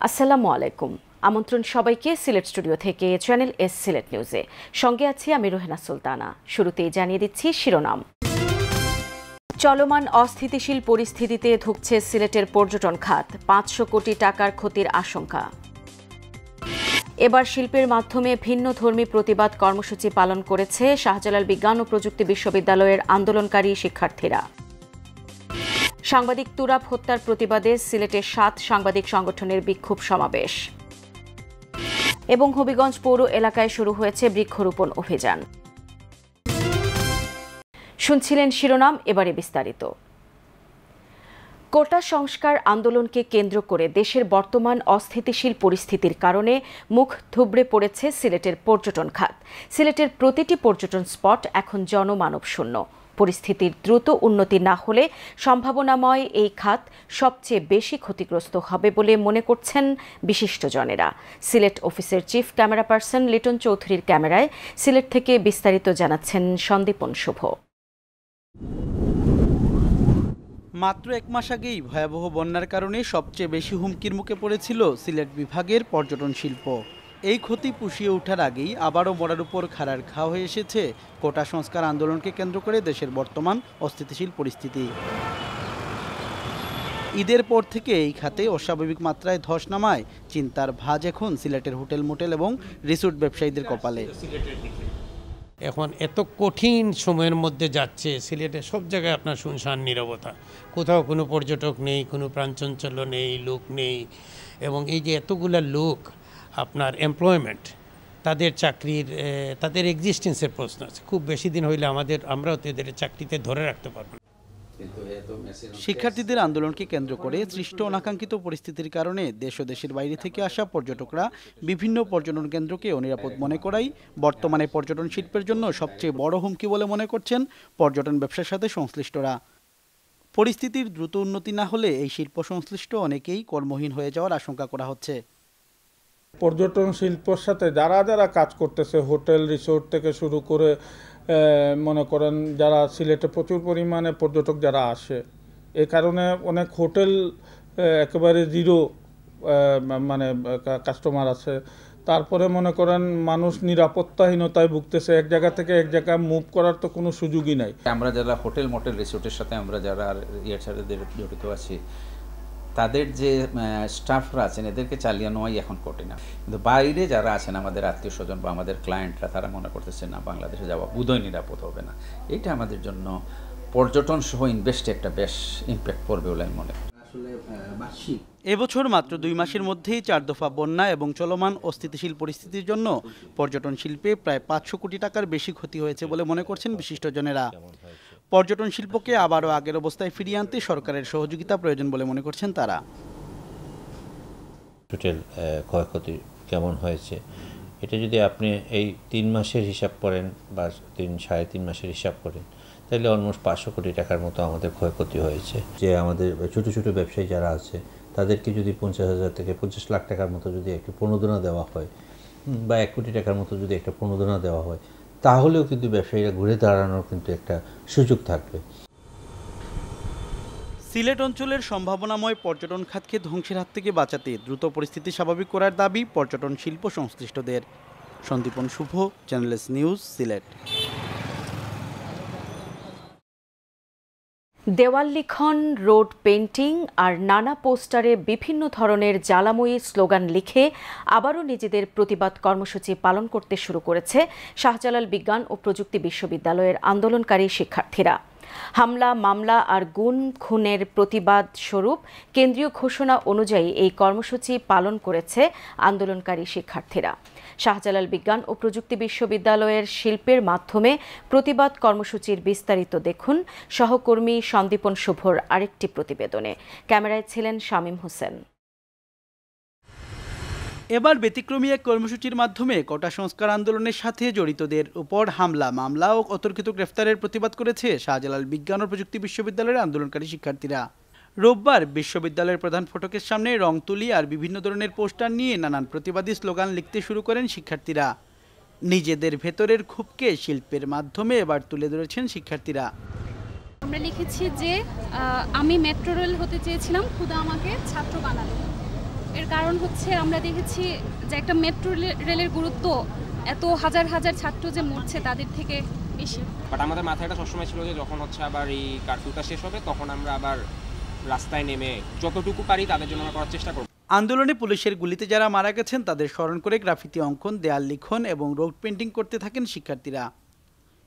আসসালামু আলাইকুম। আমন্ত্রণ সবাইকে সিলেট স্টুডিও থেকে চ্যানেল এস সিলেট নিউজে। সঙ্গে আছি আমি রোহেনা সুলতানা। শুরুতেই জানিয়ে দিচ্ছি শিরোনাম। চলমান অস্থিতিশীল পরিস্থিতিতে ধুঁকছে সিলেটের পর্যটন খাত, 500 কোটি টাকার ক্ষতির আশঙ্কা। এবার শিল্পের মাধ্যমে ভিন্ন ধর্মী প্রতিবাদ কর্মসূচি পালন করেছে শাহজালাল বিজ্ঞান ও প্রযুক্তি বিশ্ববিদ্যালয়ের আন্দোলনকারী শিক্ষার্থীরা। সাংবাদিক তুরাব হত্যার প্রতিবাদে সিলেটে 7 সাংবাদিক সংগঠনের বিক্ষোভ সমাবেশ। এবং হবিগঞ্জ পৌর এলাকায় শুরু হয়েছে বৃক্ষরোপণ অভিযান। শুনছিলেন শিরোনাম, এবারে বিস্তারিত। কোটা সংস্কার আন্দোলনকে কেন্দ্র করে দেশের বর্তমান অস্থিতিশীল পরিস্থিতির কারণে মুখ থুবড়ে পড়েছে সিলেটের পর্যটন খাত। সিলেটের প্রতিটি পর্যটন স্পট এখন জনমানব শূন্য। পরিস্থিতির দ্রুত উন্নতি না হলে সম্ভাবনাময় এই খাত সবচেয়ে বেশি ক্ষতিগ্রস্ত হবে বলে মনে করছেন বিশিষ্টজনেরা। সিলেট অফিসের চিফ ক্যামেরা পার্সন লিটন চৌধুরীর ক্যামেরায় সিলেট থেকে বিস্তারিত জানাচ্ছেন সন্দীপন শুভ। মাত্র 1 মাস আগেই ভয়াবহ বন্যার কারণে সবচেয়ে বেশি হুমকির মুখে পড়েছিল সিলেট বিভাগের পর্যটন শিল্প। এই ক্ষতি পুষিয়ে ওঠার আগেই আবারও মরার উপর খাড়ার ঘা হয়ে এসেছে কোটা সংস্কার আন্দোলনকে কেন্দ্র করে দেশের বর্তমান অস্থিতিশীল পরিস্থিতি। ঈদের পর থেকে এই খাতে অস্বাভাবিক মাত্রায় ধস নামায় চিন্তার ভাঁজ এখন সিলেটের হোটেল মোটেল এবং রিসোর্ট ব্যবসায়ীদের কপালে। এখন এত কঠিন সময়ের মধ্যে যাচ্ছে, সিলেটে সব জায়গায় আপনার শুনশান নীরবতা, কোথাও কোনো পর্যটক নেই, কোনো প্রাণচাঞ্চল্য নেই, লোক নেই। এবং এই যে এতগুলা লোক আপনার এমপ্লয়মেন্ট, তাদের চাকরির তাদের এক্সিস্টেন্সের প্রশ্ন আছে। খুব বেশি দিন হইলে আমরাও তাদের চাকরিতে ধরে রাখতে পারবো না। শিক্ষার্থীদের আন্দোলনকে কেন্দ্র করে সৃষ্ট অনাকাঙ্ক্ষিত পরিস্থিতির কারণে দেশ ও দেশের বাইরে থেকে আসা পর্যটকরা বিভিন্ন পর্যটন কেন্দ্রকে অনিরাপদ মনে করাই বর্তমানে পর্যটন শিল্পের জন্য সবচেয়ে বড় হুমকি বলে মনে করছেন পর্যটন ব্যবসার সাথে সংশ্লিষ্টরা। পরিস্থিতির দ্রুত উন্নতি না হলে এই শিল্প সংশ্লিষ্ট অনেকেই কর্মহীন হয়ে যাওয়ার আশঙ্কা করা হচ্ছে। পর্যটন শিল্পের সাথে যারা যারা কাজ করতেছে, হোটেল রিসোর্ট থেকে শুরু করে মনে করেন যারা সিলেটে প্রচুর পরিমাণে পর্যটক যারা আসে, এ কারণে অনেক হোটেল একেবারে জিরো মানে কাস্টমার আছে। তারপরে মনে করেন মানুষ নিরাপত্তাহীনতায় ভুগতেছে, এক জায়গা থেকে এক জায়গায় মুভ করার তো কোনো সুযোগই নাই। আমরা যারা হোটেল মোটেল রিসোর্টের সাথে আমরা যারা সাথে জড়িত আছি, তাদের যে স্টাফরা আছেন এদেরকে চালিয়ে নেওয়াই এখন কঠিন। কিন্তু বাইরে যারা আছেন আমাদের আত্মীয় স্বজন বা আমাদের ক্লায়েন্টরা, তারা মনে করতেছে না বাংলাদেশে যাওয়া বোধহয় নিরাপদ হবে না। এটা আমাদের জন্য পর্যটন সহ ইনভেস্টে একটা বেশ ইম্প্যাক্ট পড়বে বলে আমি মনে করি। এবছর মাত্র 2 মাসের মধ্যেই 4 দফা বন্যা এবং চলমান অস্থিতিশীল পরিস্থিতির জন্য পর্যটন শিল্পে প্রায় 500 কোটি টাকার বেশি ক্ষতি হয়েছে বলে মনে করছেন বিশিষ্টজনেরা। পর্যটন শিল্পকে আবারও আগের অবস্থায় ফিরিয়ে আনতে সরকারের সহযোগিতা প্রয়োজন বলে মনে করছেন তারা। টোটাল ক্ষয়ক্ষতি কেমন হয়েছে এটা যদি আপনি এই 3 মাসের হিসাব করেন বা 3-3.5 মাসের হিসাব করেন, তাহলে অলমোস্ট 500 কোটি টাকার মতো আমাদের ক্ষয়ক্ষতি হয়েছে। যে আমাদের ছোট ছোট ব্যবসায়ী যারা আছে তাদেরকে যদি 50,000 থেকে 50 লাখ টাকার মতো যদি একটু প্রণোদনা দেওয়া হয় বা 1 কোটি টাকার মতো যদি একটা প্রণোদনা দেওয়া হয়, তাহলেও কিন্তু ব্যবসায়ীরা ঘুরে দাঁড়ানোর কিন্তু একটা সুযোগ থাকবে। সিলেট অঞ্চলের সম্ভাবনাময় পর্যটন খাতকে ধ্বংসের হাত থেকে বাঁচাতে দ্রুত পরিস্থিতি স্বাভাবিক করার দাবি পর্যটন শিল্প সংশ্লিষ্টদের। সন্দীপন শুভ, চ্যানেল এস নিউজ, সিলেট। দেওয়াল লিখন, রোড পেইন্টিং আর নানা পোস্টারে বিভিন্ন ধরনের জ্বালাময়ী স্লোগান লিখে আবারও নিজেদের প্রতিবাদ কর্মসূচি পালন করতে শুরু করেছে শাহজালাল বিজ্ঞান ও প্রযুক্তি বিশ্ববিদ্যালয়ের আন্দোলনকারী শিক্ষার্থীরা। হামলা, মামলা আর গুম খুনের প্রতিবাদ স্বরূপ কেন্দ্রীয় ঘোষণা অনুযায়ী এই কর্মসূচি পালন করেছে আন্দোলনকারী শিক্ষার্থীরা। শাহজালাল বিজ্ঞান ও প্রযুক্তি বিশ্ববিদ্যালয়ের শিল্পের মাধ্যমে প্রতিবাদ কর্মসূচির বিস্তারিত দেখুন সহকর্মী সন্দীপন শুভর আরেকটি প্রতিবেদনে। ক্যামেরায় ছিলেন শামীম হোসেন। এবার ব্যতিক্রমী এক কর্মসূচির মাধ্যমে কোটা সংস্কার আন্দোলনের সাথে জড়িতদের উপর হামলা, মামলা ও অতর্কিত গ্রেফতারের প্রতিবাদ করেছে শাহজালাল বিজ্ঞান ও প্রযুক্তি বিশ্ববিদ্যালয়ের আন্দোলনকারী শিক্ষার্থীরা। রোববার বিশ্ববিদ্যালয়ের প্রধান ফটকের সামনে রং তুলি আর বিভিন্ন ধরনের পোস্টার নিয়ে নানান প্রতিবাদী স্লোগান লিখতে শুরু করেন শিক্ষার্থীরা। নিজেদের ভেতরের ক্ষোভকে শিল্পের মাধ্যমে এবার তুলে ধরেছেন শিক্ষার্থীরা। আমরা লিখেছি যে আমি মেট্রো রেল হতে চেয়েছিলাম, খুদা আমাকে ছাত্র বানালো। এর কারণ হচ্ছে আমরা দেখেছি যে একটা মেট্রো রেলের গুরুত্ব এত হাজার হাজার ছাত্র যে মরছে তাদের থেকে বেশি। বাট আমাদের মাথায় এটা সবসময় ছিল যে যখন হচ্ছে আবার এই কারফিউটা শেষ হবে তখন আমরা আবার রাস্তায় নেমে যতটুকু পারি তাদের জন্য আমরা করার চেষ্টা করব। আন্দোলনে পুলিশের গুলিতে যারা মারা গেছেন তাদের স্মরণ করে গ্রাফিতি অঙ্কন, দেয়াল লিখন এবং রোড পেন্টিং করতে থাকেন শিক্ষার্থীরা।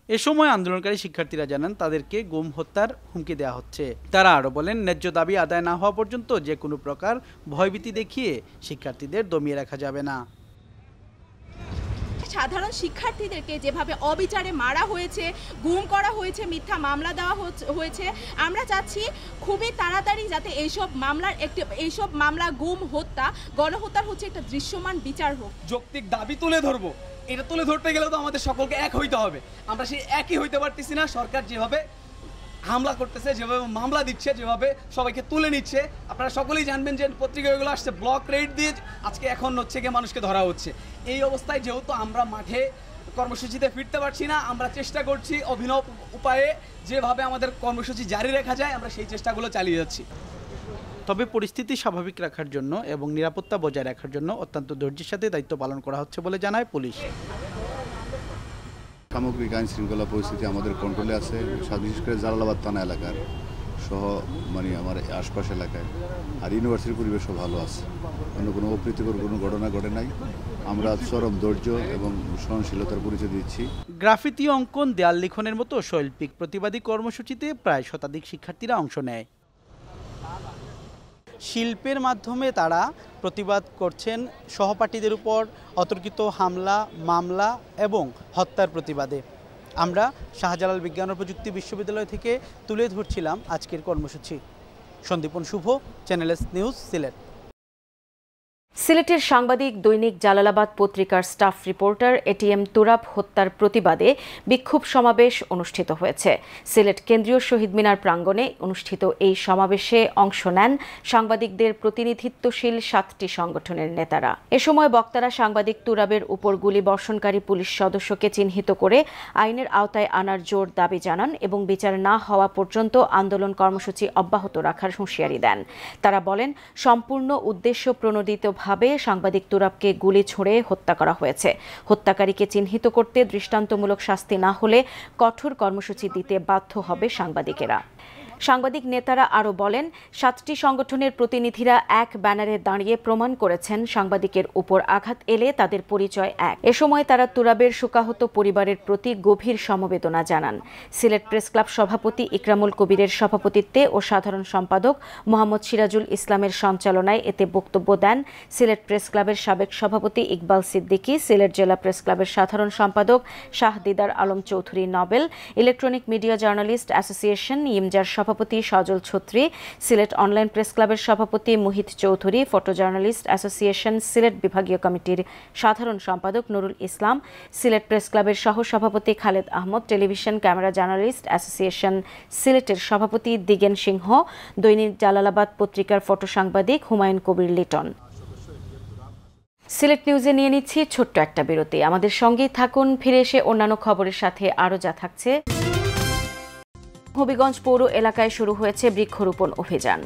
এ সময় আন্দোলনকারী শিক্ষার্থীরা জানান তাদেরকে গুম হত্যার হুমকি দেওয়া হচ্ছে। তারা আরও বলেন, ন্যায্য দাবি আদায় না হওয়া পর্যন্ত যে কোনো প্রকার ভয়ভীতি দেখিয়ে শিক্ষার্থীদের দমিয়ে রাখা যাবে না। সাধারণ শিক্ষার্থীদেরকে যেভাবে অবিচারে মারা হয়েছে, গুম করা হয়েছে, মিথ্যা মামলা দেওয়া হয়েছে, আমরা চাচ্ছি খুবই তাড়াতাড়ি যাতে এইসব মামলা, গুম, হত্যা, গণহত্যার হচ্ছে একটা দৃশ্যমান বিচার হোক। যৌক্তিক দাবি তুলে ধরবো, এটা তুলে ধরতে গেলেও তো আমাদের সকলকে এক হইতে হবে। আমরা সেই একই হইতে পারতেছি না। সরকার যেভাবে হামলা করতেছে, যেভাবে মামলা দিচ্ছে, যেভাবে সবাইকে তুলে নিচ্ছে, আপনারা সকলেই জানবেন যে পত্রিকা এগুলো আসছে ব্লক রেড দিয়ে আজকে এখন হচ্ছে গিয়ে মানুষকে ধরা হচ্ছে। এই অবস্থায় যেহেতু আমরা মাঠে কর্মসূচিতে ফিরতে পারছি না, আমরা চেষ্টা করছি অভিনব উপায়ে যেভাবে আমাদের কর্মসূচি জারি রাখা যায় আমরা সেই চেষ্টাগুলো চালিয়ে যাচ্ছি। তবে পরিস্থিতি স্বাভাবিক রাখার জন্য এবং নিরাপত্তা বজায় রাখার জন্য অত্যন্ত ধৈর্যের সাথে দায়িত্ব পালন করা হচ্ছে বলে জানায় পুলিশ। সামগ্রিক আইন শৃঙ্খলা পরিস্থিতি আমাদের কন্ট্রোলে আছে, বিশেষ করে জালালাবাদ থানা এলাকার সহ আমার আশপাশ এলাকায়। আর ইউনিভার্সিটির পরিবেশও ভালো আছে, কোনো অপ্রীতিকর কোনো ঘটনা ঘটে নাই। আমরা চরম ধৈর্য এবং সহনশীলতার পরিচয় দিচ্ছি। গ্রাফিতি অঙ্কন, দেয়াল লিখনের মতো শৈল্পিক প্রতিবাদী কর্মসূচিতে প্রায় শতাধিক শিক্ষার্থীরা অংশ নেয়। শিল্পের মাধ্যমে তারা প্রতিবাদ করছেন সহপাঠীদের উপর অতর্কিত হামলা, মামলা এবং হত্যার প্রতিবাদে। আমরা শাহজালাল বিজ্ঞান ও প্রযুক্তি বিশ্ববিদ্যালয় থেকে তুলে ধরছিলাম আজকের কর্মসূচি। সন্দীপন শুভ, চ্যানেল এস নিউজ, সিলেট। সিলেটের সাংবাদিক দৈনিক জালালাবাদ পত্রিকার স্টাফ রিপোর্টার এটিএম তুরাব হত্যার প্রতিবাদে বিক্ষোভ সমাবেশ অনুষ্ঠিত হয়েছে। সিলেট কেন্দ্রীয় শহীদ মিনার প্রাঙ্গণে অনুষ্ঠিত এই সমাবেশে অংশ নেন সাংবাদিকদের প্রতিনিধিত্বশীল 7টি সংগঠনের নেতারা। এ সময় বক্তারা সাংবাদিক তুরাবের উপর গুলি বর্ষণকারী পুলিশ সদস্যকে চিহ্নিত করে আইনের আওতায় আনার জোর দাবি জানান এবং বিচার না হওয়া পর্যন্ত আন্দোলন কর্মসূচি অব্যাহত রাখার হুঁশিয়ারি দেন। তারা বলেন, সম্পূর্ণ উদ্দেশ্য প্রণোদিত সাংবাদিক তুরাবকে গুলি ছুঁড়ে হত্যা করা হয়েছে। হত্যাকারীকে চিহ্নিত করতে দৃষ্টান্তমূলক শাস্তি না হলে কঠোর কর্মসূচি দিতে বাধ্য হবে সাংবাদিকেরা। সাংবাদিক নেতারা আরও বলেন, 7টি সংগঠনের প্রতিনিধিরা এক ব্যানারে দাঁড়িয়ে প্রমাণ করেছেন সাংবাদিকের উপর আঘাত এলে তাদের পরিচয় এক। এ সময় তারা তুরাবের শোকাহত পরিবারের প্রতি গভীর সমবেদনা জানান। সিলেট প্রেস ক্লাব সভাপতি ইকরামুল কবিরের সভাপতিত্বে ও সাধারণ সম্পাদক মোহাম্মদ সিরাজুল ইসলামের সঞ্চালনায় এতে বক্তব্য দেন সিলেট প্রেস ক্লাবের সাবেক সভাপতি ইকবাল সিদ্দিকী, সিলেট জেলা প্রেস ক্লাবের সাধারণ সম্পাদক Shah Didar Alam Chowdhury Nobel, electronic media journalist association ইমজার সভাপতি সজল ছত্রী, সিলেট অনলাইন প্রেস ক্লাবের সভাপতি Muhit Chowdhury, photo journalist association Sylhet বিভাগীয় কমিটির সাধারণ সম্পাদক নুরুল ইসলাম, সিলেট প্রেস ক্লাবের সহ সভাপতি Khaled Ahmed, television camera journalist association সিলেটের সভাপতি দিগেন সিংহ, দৈনিক জালালাবাদ পত্রিকার ফটো সাংবাদিক হুমায়ুন কবির লিটন। সিলেট নিউজে নিয়ে নিচ্ছি ছোট্ট একটা বিরতি। আমাদের সঙ্গেই থাকুন। ফিরে এসে অন্যান্য খবরের সাথে আরও যা থাকছে। হবিগঞ্জ পৌর এলাকায় শুরু হয়েছে বৃক্ষরোপণ অভিযান।